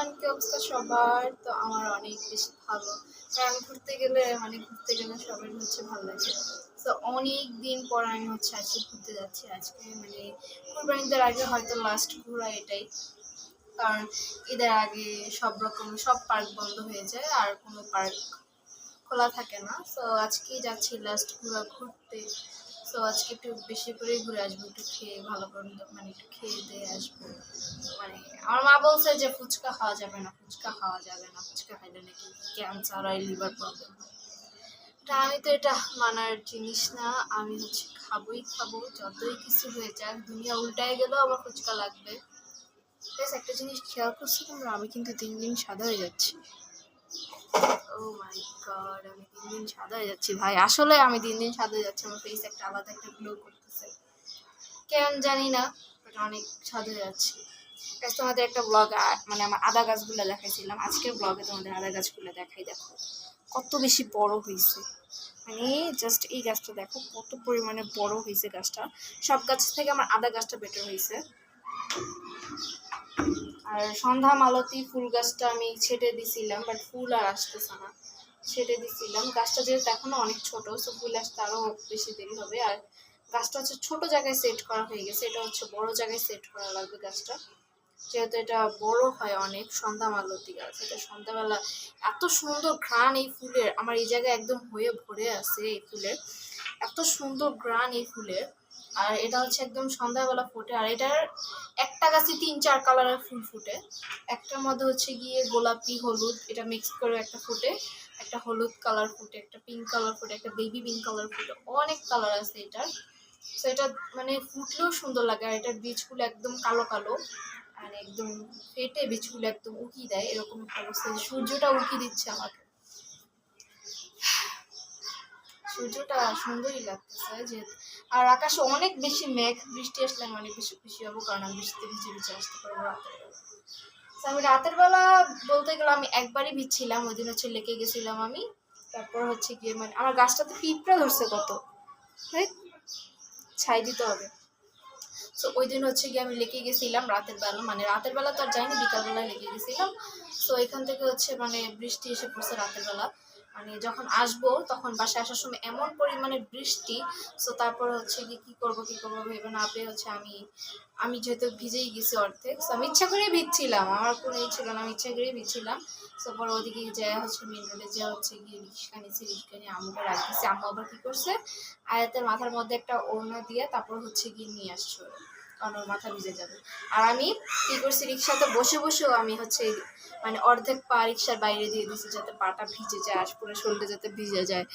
Everyone, কি অবস্থা সবার? তো আমার অনেক বেশি ভালো, কারণ ঘুরতে গেলে সবার হচ্ছে ভালো লাগে। তো অনেক দিন পর আমি হচ্ছে আজকে ঘুরতে যাচ্ছি। আজকে মানে কুরবানিদের আগে হয়তো লাস্ট ঘোরা এটাই, কারণ ঈদের আগে সব পার্ক বন্ধ হয়ে যায় আর কোনো পার্ক খোলা থাকে না। তো আজকেই যাচ্ছি লাস্ট ঘুরতে। তো আজকে একটু বেশি করে ঘুরে আসবো, একটু খেয়ে ভালো করে একটু খেয়ে দিয়ে আসবো। মানে আমার মা বলছে যে ফুচকা খাওয়া যাবে না, ফুচকা খাইলে নাকি ক্যান্সার আর লিভার প্রবলেম হয়। আমি তো এটা মানার জিনিস না, আমি হচ্ছে খাবো যতই কিছু হয়ে যাক, দুনিয়া উল্টায় গেলেও আমার ফুচকা লাগবে। বেশ একটা জিনিস খেয়াল করছি তোমরা, আমি কিন্তু দিন দিন সাদা হয়ে যাচ্ছি। ও মাই গড, আমি দিন দিন সাদা হয়ে যাচ্ছি ভাই, আসলে আমি দিন দিন সাদা হয়ে যাচ্ছি। আমার ফেস একটা আলাদা একটা গ্লো করতেছে, কেন জানি না, বাট অনেক সাদা হয়ে যাচ্ছি। তোমাদের একটা ব্লগ মানে আমার আদা গাছগুলো দেখাইছিলাম, আজকের ব্লগে তোমাদের আদা গাছগুলো দেখাই। দেখো কত বেশি বড় হয়েছে, মানে জাস্ট এই গাছটা দেখো কত পরিমাণে বড় হয়েছে গাছটা। সব গাছ থেকে আমার আদা গাছটা বেটার হয়েছে। আর সন্ধ্যা মালতী ফুল গাছটা আমি ছেটে দিছিলাম, বাট ফুল আর আসতেছে না। ছেটে দিছিলাম, গাছটা যেহেতু এখনো অনেক ছোট, সো ফুল আসতে আরো বেশি দেরি হবে। আর গাছটা হচ্ছে ছোট জায়গায় সেট করা হয়ে গেছে, এটা হচ্ছে বড় জায়গায় সেট করা লাগবে গাছটা, যেহেতু এটা বড় হয় অনেক। সন্ধ্যা মালতী গাছ, এটা সন্ধ্যাবেলা এত সুন্দর ঘ্রাণ এই ফুলের, আমার এই জায়গায় একদম হয়ে ভরে আছে এই ফুলের, এত সুন্দর ঘ্রাণ এই ফুলের। আর এটা হচ্ছে একদম সন্ধ্যাবেলা ফোটে, আর এটার একটা গাছে 3-4 কালারের ফুল ফুটে। একটার মধ্যে হচ্ছে গিয়ে গোলাপি হলুদ এটা মিক্স করে একটা ফুটে, একটা হলুদ কালার ফুটে, একটা পিঙ্ক কালার ফুটে, একটা বেবি পিঙ্ক কালার ফুটে, অনেক কালার আছে এটার। তো এটা মানে ফুটলেও সুন্দর লাগে। আর এটার বীজগুলো একদম কালো কালো, আর একদম ফেটে বীজগুলো একদম উকি দেয়, এরকম অবস্থা। সূর্যটা উকি দিচ্ছে আমাকে, সূর্যটা সুন্দরই লাগতেছে যে। আর আকাশে অনেক বেশি মেঘ, বৃষ্টি আসলে আমি অনেক বেশি খুশি হবো, কারণ আমি বৃষ্টিতে ভিজে ভিজে আসতে পারবো রাতের বেলা। আমি রাতের বেলা বলতে গেলে আমি একবারই ভিজছিলাম, ওই দিন হচ্ছে লেকে গেছিলাম আমি। তারপর হচ্ছে গিয়ে মানে আমার গাছটাতে পিঁপড়া ধরছে কত, ছাই দিতে হবে। তো ওই দিন হচ্ছে গিয়ে আমি লেকে গেছিলাম রাতের বেলা, মানে রাতের বেলা তো আর যাইনি, বিকালবেলায় লেকে গেছিলাম। তো এখান থেকে হচ্ছে মানে বৃষ্টি এসে পড়ছে রাতের বেলা, মানে যখন আসবো তখন বাসায় আসার সময় এমন পরিমাণে বৃষ্টি। তো তারপর হচ্ছে গিয়ে কী করবো ভেবে না পেয়ে হচ্ছে আমি যেহেতু ভিজেই গেছি অর্ধেক, তো আমি ইচ্ছা করেই ভিজছিলাম, আমার কোনো ছিল না, আমি ইচ্ছা করেই ভিজছিলাম। তো পরে ওদিকে যাওয়া হচ্ছে মেন রোডে, যাওয়া হচ্ছে গিয়ে রিক্সা নিয়েছি, রিক্সা নিয়ে আম্মুকে রাখতেছি। আম্মু আবার কী করছে, আয়াতের মাথার মধ্যে একটা ওড়না দিয়ে তারপর হচ্ছে গিয়ে নিয়ে আসছো, কারণ ওর মাথা ভিজে যাবে। আর আমি কী করছি, রিক্সাতে বসে বসেও আমি হচ্ছে মানে অর্ধেক পা রিক্সার বাইরে দিয়ে দিচ্ছি, যাতে পাটা ভিজে যায়, আর পুরো শরীরটা যাতে ভিজে যায়।